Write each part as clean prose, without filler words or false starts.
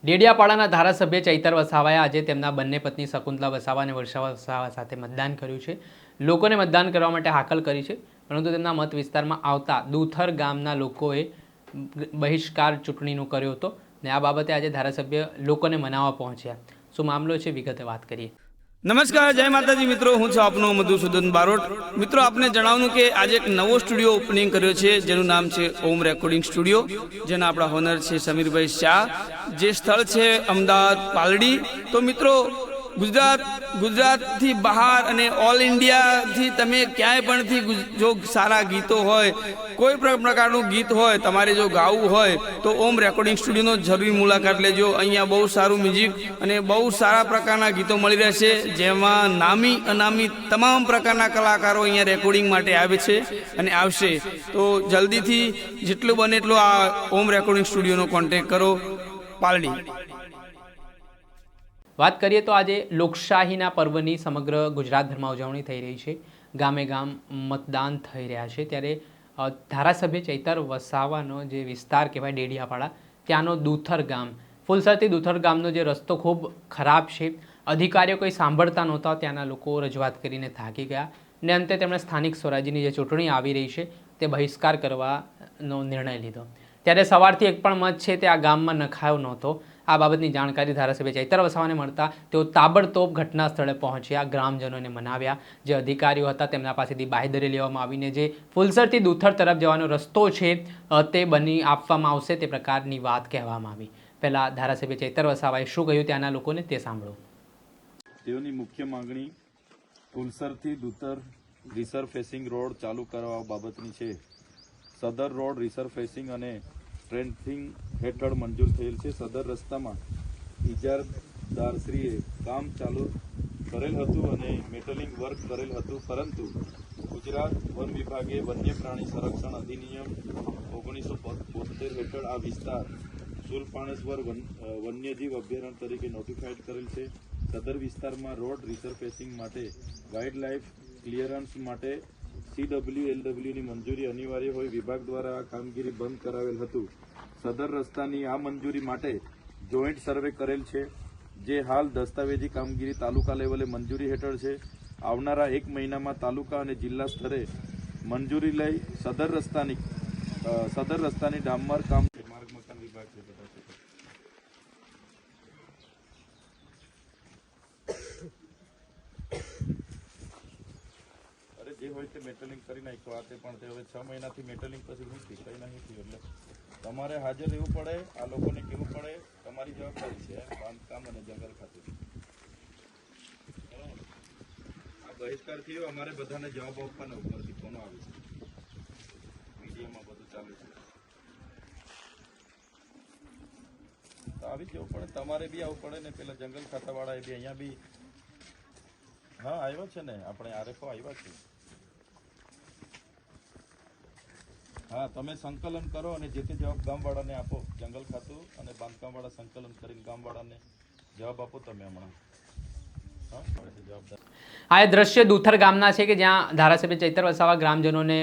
ડેડિયાપાડાના ધારાસભ્ય ચૈતર વસાવાએ આજે તેમના બંને પત્ની શકુંતલા વસાવા અને વર્ષા વસાવા સાથે મતદાન કર્યું છે. લોકોને મતદાન કરવા માટે હાકલ કરી છે, પરંતુ તેમના મત વિસ્તારમાં આવતા દુથર ગામના લોકોએ બહિષ્કાર ચૂંટણીનો કર્યો હતો અને આ બાબતે આજે ધારાસભ્ય લોકોને મનાવવા પહોંચ્યા. શું મામલો છે, વિગતે વાત કરીએ. નમસ્કાર, જય માતાજી મિત્રો. હું છું આપનો મધુસૂદન બારોટ. મિત્રો, આપને જણાવવાનું કે આજે એક નવો સ્ટુડિયો ઓપનિંગ કર્યો છે, જેનું નામ છે ઓમ રેકોર્ડિંગ સ્ટુડિયો, જેના આપણા હોનર છે સમીરભાઈ શાહ. જે સ્થળ છે અમદાવાદ પાલડી. તો મિત્રો, ગુજરાતથી બહાર અને ઓલ ઇન્ડિયાથી તમે ક્યાંય પણથી જો સારા ગીતો હોય, કોઈ પણ પ્રકારનું ગીત હોય, તમારે જો ગાવું હોય તો ઓમ રેકોર્ડિંગ સ્ટુડિયોનો જરૂરી મુલાકાત લેજો. અહીંયા બહુ સારું મ્યુઝિક અને બહુ સારા પ્રકારના ગીતો મળી રહેશે, જેમાં નામી અનામી તમામ પ્રકારના કલાકારો અહીંયા રેકોર્ડિંગ માટે આવે છે અને આવશે. તો જલ્દીથી જેટલું બને એટલું આ ઓમ રેકોર્ડિંગ સ્ટુડિયોનો કોન્ટેક્ટ કરો, પાલડી. વાત કરીએ તો આજે લોકશાહીના પર્વની સમગ્ર ગુજરાતભરમાં ઉજવણી થઈ રહી છે. ગામે ગામ મતદાન થઈ રહ્યા છે. ત્યારે ધારાસભ્ય ચૈતર વસાવાનો જે વિસ્તાર કહેવાય ડેડિયાપાડા, ત્યાંનો દુથર ગામ, ફુલસરથી દુથર ગામનો જે રસ્તો ખૂબ ખરાબ છે. અધિકારીઓ કોઈ સાંભળતા નહોતા. ત્યાંના લોકો રજૂઆત કરીને થાકી ગયા અને અંતે તેમણે સ્થાનિક સ્વરાજ્યની જે ચૂંટણી આવી રહી છે તે બહિષ્કાર કરવાનો નિર્ણય લીધો. ત્યારે સવારથી એક પણ મત છે તે આ ગામમાં નખાયો નહોતો. આ બાબતની જાણકારી ધારાસભ્ય ચૈતર વસાવાને મળતા તેઓ તાબડતોબ ઘટના સ્થળે પહોંચ્યા, ગ્રામજનોને મનાવ્યા. જે અધિકારીઓ હતા તેમના પાસેથી બાંહેધરી લેવામાં આવીને જે ફુલસરથી દુથર તરફ જવાનો રસ્તો છે તે બની આપવામાં આવશે તે પ્રકારની વાત કહેવામાં આવી. પહેલા ધારાસભ્ય ચૈતર વસાવાએ શું કહ્યું ત્યાંના લોકોને તે સાંભળો. તેઓની મુખ્ય માંગણી ફુલસરથી દુથર રિસરફેસિંગ રોડ ચાલુ કરવા બાબતની છે. સદર રોડ રિસરફેસિંગ અને સ્ટ્રેન્થિંગ હેઠળ મંજૂર થયેલ છે. સદર રસ્તામાં ઇજારદારશ્રીએ કામ ચાલુ કરેલ હતું અને મેટલિંગ વર્ક કરેલ હતું, પરંતુ ગુજરાત વન વિભાગે વન્ય પ્રાણી સંરક્ષણ અધિનિયમ 1972 હેઠળ આ વિસ્તાર સુલપાણેશ્વર વન્યજીવ અભયારણ્ય તરીકે નોટિફાઈડ કરેલ છે. સદર વિસ્તારમાં રોડ રિસરફેસિંગ માટે વાઇલ્ડ લાઇફ ક્લિયરન્સ માટે CWLWની મંજૂરી અનિવાર્ય હોય વિભાગ દ્વારા આ કામગીરી બંધ કરાવેલ હતું. સદર રસ્તાની આ મંજૂરી માટે જોઈન્ટ સર્વે કરેલ છે, જે હાલ દસ્તાવેજી કામગીરી તાલુકા લેવલે મંજૂરી હેઠળ છે. આવનારા 1 મહિનામાં તાલુકા અને જિલ્લા સ્તરે મંજૂરી લઈ સદર રસ્તાની ડામર કામ માર્ગ મકાન વિભાગ છે. જે હોય તે મેટલિંગ કરી નાખ્યો. આ તે પણ તે હવે 6 મહિનાથી મેટલિંગ પછી નથી કંઈ નહીં થયું. એટલે તમારે હાજર રહેવું પડે, આ લોકોને કહેવું પડે, તમારી જવાબદારી છે બાંધકામ અને જંગલ ખાતે. આ બહિષ્કાર થયો, અમારે બધાને જવાબ આપવાના ઉપરથી ફોનો આવે છે, મીડિયામાં બધું ચાલે છે. તો આવી જવું પડે, તમારે બી આવવું પડે ને. પેલા જંગલ ખાતાવાળા એ બી અહીંયા બી આવ્યો છે ને, આપણે RFO આવ્યા છે. હા, તમે સંકલન કરો અને જે તે જવાબ ગામવાળાને આપો. જંગલ ખાતું અને બાંધકામવાળા સંકલન કરીને ગામવાળાને જવાબ આપો તમે હમણાં. આ એ દ્રશ્ય દુથર ગામના છે કે જ્યાં ધારાસભ્ય ચૈતર વસાવા ગ્રામજનોને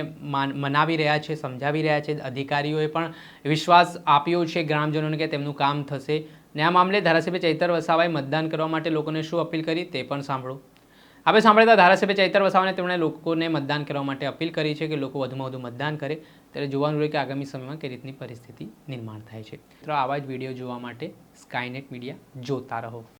મનાવી રહ્યા છે, સમજાવી રહ્યા છે. અધિકારીઓએ પણ વિશ્વાસ આપ્યો છે ગ્રામજનોને કે તેમનું કામ થશે. ને આ મામલે ધારાસભ્ય ચૈતર વસાવાએ મતદાન કરવા માટે લોકોને શું અપીલ કરી તે પણ સાંભળો. આપણે સાંભળતા ધારાસભ્ય ચૈતર વસાવાને તેમણે લોકોને મતદાન કરવા માટે અપીલ કરી છે કે લોકો વધુમાં વધુ મતદાન કરે. ત્યારે જોવાનું રહ્યું કે આગામી સમયમાં કઈ રીતની પરિસ્થિતિ નિર્માણ થાય છે. તો આવા જ વિડીયો જોવા માટે સ્કાયનેટ મીડિયા જોતા રહો.